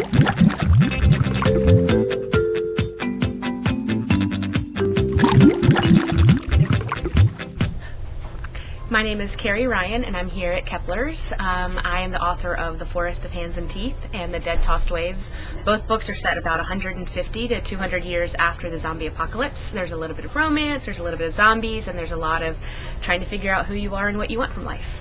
My name is Carrie Ryan, and I'm here at Kepler's. I am the author of The Forest of Hands and Teeth and The Dead Tossed Waves. Both books are set about 150 to 200 years after the zombie apocalypse. There's a little bit of romance, there's a little bit of zombies, and there's a lot of trying to figure out who you are and what you want from life.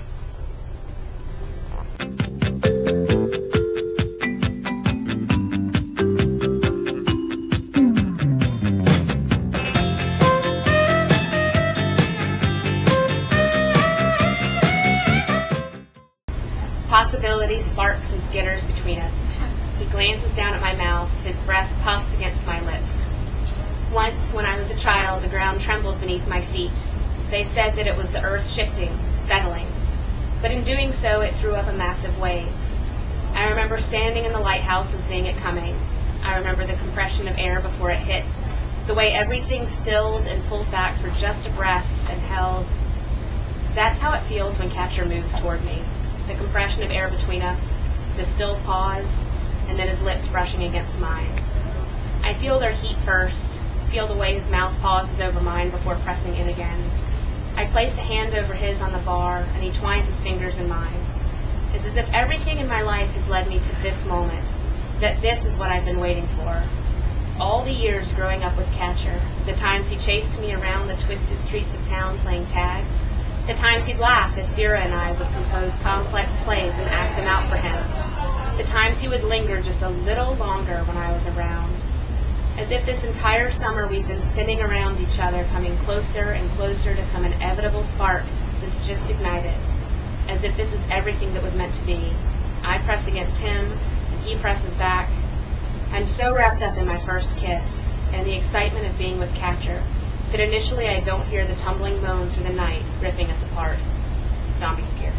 Possibility sparks and skitters between us. He glances down at my mouth, his breath puffs against my lips. Once, when I was a child, the ground trembled beneath my feet. They said that it was the earth shifting, settling. But in doing so, it threw up a massive wave. I remember standing in the lighthouse and seeing it coming. I remember the compression of air before it hit, the way everything stilled and pulled back for just a breath and held. That's how it feels when Catcher moves toward me. The compression of air between us, the still pause, and then his lips brushing against mine. I feel their heat first, feel the way his mouth pauses over mine before pressing in again. I place a hand over his on the bar, and he twines his fingers in mine. It's as if everything in my life has led me to this moment, that this is what I've been waiting for. All the years growing up with Catcher, the times he chased me around the twisted streets of town playing tag, the times he'd laugh as Sarah and I would compose complex plays and act them out for him. The times he would linger just a little longer when I was around. As if this entire summer we've been spinning around each other, coming closer and closer to some inevitable spark that's just ignited. As if this is everything that was meant to be. I press against him, and he presses back. I'm so wrapped up in my first kiss, and the excitement of being with Catcher, that initially I don't hear the tumbling moan through the night, ripping us apart. Zombies appear.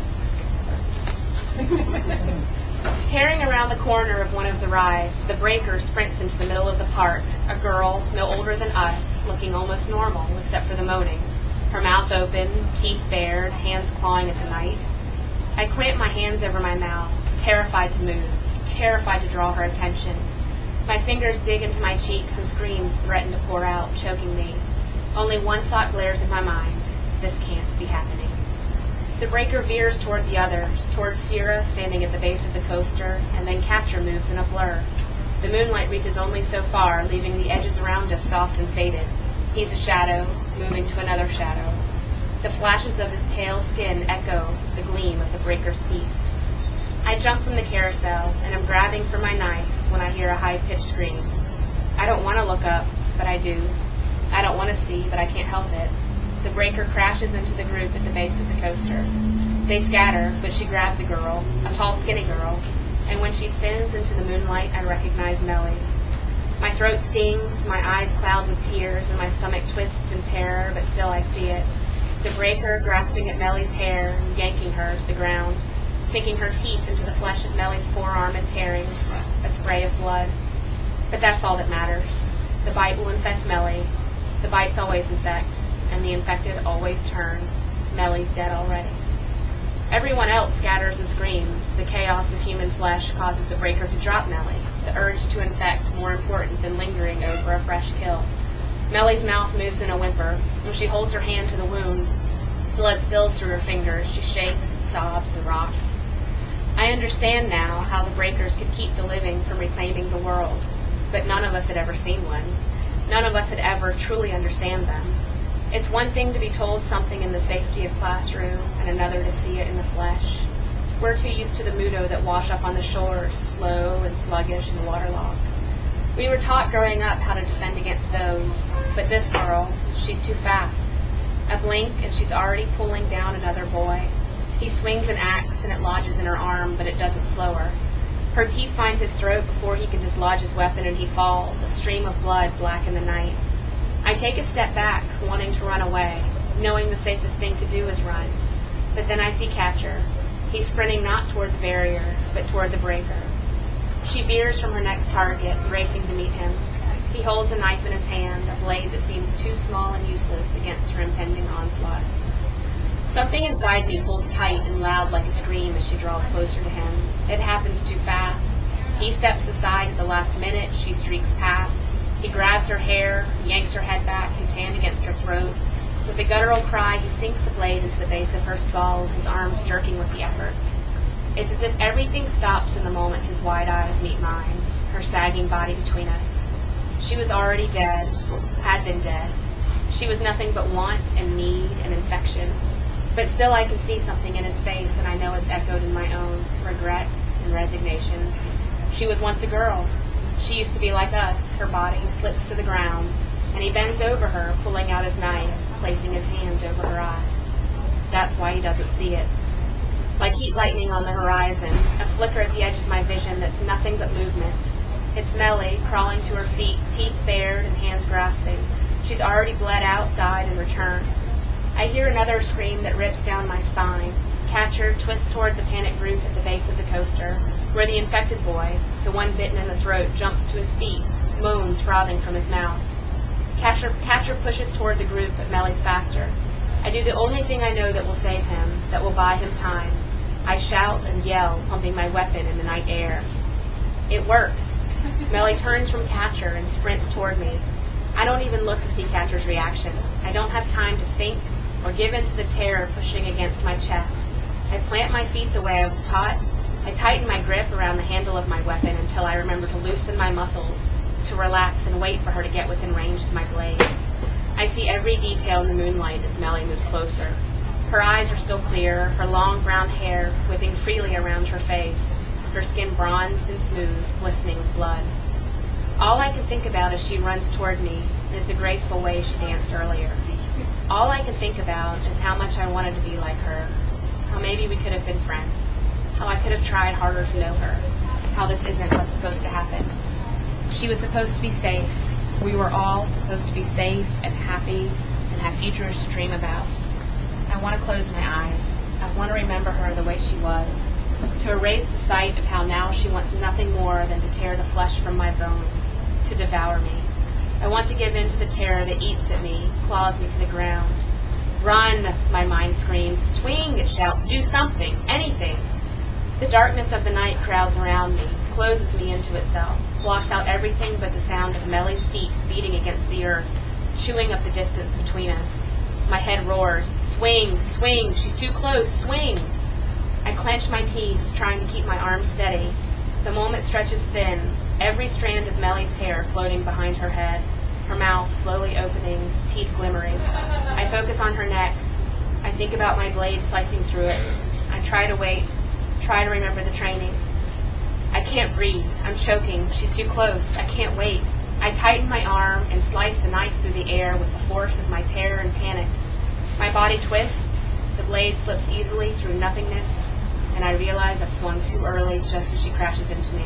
Tearing around the corner of one of the rides, the breaker sprints into the middle of the park, a girl, no older than us, looking almost normal, except for the moaning. Her mouth open, teeth bared, hands clawing at the night. I clamp my hands over my mouth, terrified to move, terrified to draw her attention. My fingers dig into my cheeks and screams threaten to pour out, choking me. Only one thought glares in my mind. This can't be happening. The breaker veers toward the others, towards Sarah standing at the base of the coaster, and then Catcher moves in a blur. The moonlight reaches only so far, leaving the edges around us soft and faded. He's a shadow, moving to another shadow. The flashes of his pale skin echo the gleam of the breaker's teeth. I jump from the carousel, and am grabbing for my knife when I hear a high-pitched scream. I don't want to look up, but I do. I don't want to see, but I can't help it. The breaker crashes into the group at the base of the coaster. They scatter, but she grabs a girl, a tall, skinny girl, and when she spins into the moonlight, I recognize Melly. My throat stings, my eyes cloud with tears, and my stomach twists in terror, but still I see it. The breaker grasping at Melly's hair and yanking her to the ground, sinking her teeth into the flesh of Melly's forearm and tearing a spray of blood. But that's all that matters. The bite will infect Melly. The bites always infect, and the infected always turn. Melly's dead already. Everyone else scatters and screams. The chaos of human flesh causes the breaker to drop Melly, the urge to infect more important than lingering over a fresh kill. Melly's mouth moves in a whimper. When she holds her hand to the wound, blood spills through her fingers. She shakes and sobs and rocks. I understand now how the breakers could keep the living from reclaiming the world, but none of us had ever seen one. None of us had ever truly understand them. It's one thing to be told something in the safety of classroom, and another to see it in the flesh. We're too used to the mudo that wash up on the shores, slow and sluggish and waterlogged. We were taught growing up how to defend against those, but this girl, she's too fast. A blink and she's already pulling down another boy. He swings an axe and it lodges in her arm, but it doesn't slow her. Her teeth find his throat before he can dislodge his weapon, and he falls, a stream of blood black in the night. I take a step back, wanting to run away, knowing the safest thing to do is run. But then I see Catcher. He's sprinting not toward the barrier, but toward the breaker. She veers from her next target, racing to meet him. He holds a knife in his hand, a blade that seems too small and useless against her impending onslaught. Something inside me pulls tight and loud like a scream as she draws closer to him. It happens too fast. He steps aside at the last minute. She streaks past. He grabs her hair, yanks her head back, his hand against her throat. With a guttural cry, he sinks the blade into the base of her skull, his arms jerking with the effort. It's as if everything stops in the moment his wide eyes meet mine, her sagging body between us. She was already dead, had been dead. She was nothing but want and need and infection. But still I can see something in his face, and I know it's echoed in my own, regret and resignation. She was once a girl. She used to be like us. Her body slips to the ground, and he bends over her, pulling out his knife, placing his hands over her eyes. That's why he doesn't see it. Like heat lightning on the horizon, a flicker at the edge of my vision that's nothing but movement. It's Melly, crawling to her feet, teeth bared and hands grasping. She's already bled out, died, and returned. I hear another scream that rips down my spine. Catcher twists toward the panicked group at the base of the coaster, where the infected boy, the one bitten in the throat, jumps to his feet, moans frothing from his mouth. Catcher pushes toward the group, but Melly's faster. I do the only thing I know that will save him, that will buy him time. I shout and yell, pumping my weapon in the night air. It works. Melly turns from Catcher and sprints toward me. I don't even look to see Catcher's reaction. I don't have time to think or give in to the terror pushing against my chest. I plant my feet the way I was taught. I tighten my grip around the handle of my weapon until I remember to loosen my muscles, to relax and wait for her to get within range of my blade. I see every detail in the moonlight as Melly moves closer. Her eyes are still clear, her long brown hair whipping freely around her face, her skin bronzed and smooth, glistening with blood. All I can think about as she runs toward me is the graceful way she danced earlier. All I can think about is how much I wanted to be like her, how maybe we could have been friends, how I could have tried harder to know her, how this isn't what's supposed to happen. She was supposed to be safe. We were all supposed to be safe and happy and have futures to dream about. I want to close my eyes. I want to remember her the way she was, to erase the sight of how now she wants nothing more than to tear the flesh from my bones, to devour me. I want to give in to the terror that eats at me, claws me to the ground. Run, my mind screams. Swing, it shouts. Do something, anything. The darkness of the night crowds around me, closes me into itself, blocks out everything but the sound of Melly's feet beating against the earth, chewing up the distance between us. My head roars. Swing, swing, she's too close, swing. I clench my teeth, trying to keep my arms steady. The moment stretches thin, every strand of Melly's hair floating behind her head, her mouth slowly opening, teeth glimmering. I focus on her neck. I think about my blade slicing through it. I try to wait, try to remember the training. I can't breathe. I'm choking. She's too close. I can't wait. I tighten my arm and slice the knife through the air with the force of my terror and panic. My body twists. The blade slips easily through nothingness, and I realize I've swung too early just as she crashes into me.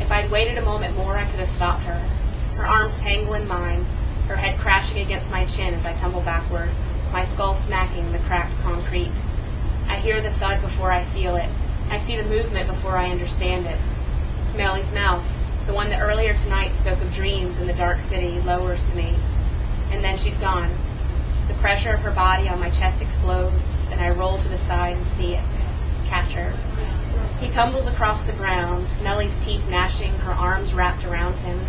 If I'd waited a moment more, I could have stopped her. Her arms tangle in mine, her head crashing against my chin as I tumble backward, my skull smacking the cracked concrete. I hear the thud before I feel it. I see the movement before I understand it. Melly's mouth, the one that earlier tonight spoke of dreams in the dark city, lowers to me. And then she's gone. The pressure of her body on my chest explodes, and I roll to the side and see it. Catcher. He tumbles across the ground, Melly's teeth gnashing, her arms wrapped around him.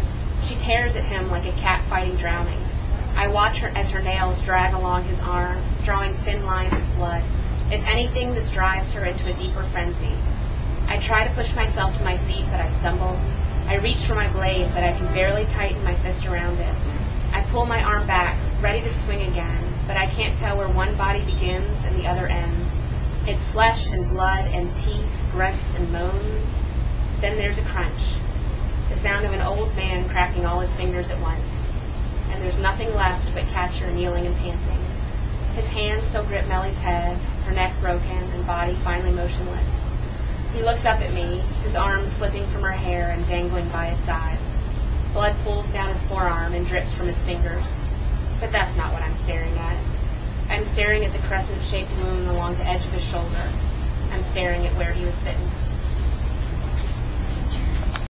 She tears at him like a cat fighting drowning. I watch her as her nails drag along his arm, drawing thin lines of blood. If anything, this drives her into a deeper frenzy. I try to push myself to my feet, but I stumble. I reach for my blade, but I can barely tighten my fist around it. I pull my arm back, ready to swing again, but I can't tell where one body begins and the other ends. It's flesh and blood and teeth, grunts and moans. Then there's a crunch, the sound of an old man cracking all his fingers at once. And there's nothing left but Catcher kneeling and panting. His hands still grip Melly's head, her neck broken and body finally motionless. He looks up at me, his arms slipping from her hair and dangling by his sides. Blood pools down his forearm and drips from his fingers. But that's not what I'm staring at. I'm staring at the crescent-shaped wound along the edge of his shoulder. I'm staring at where he was bitten.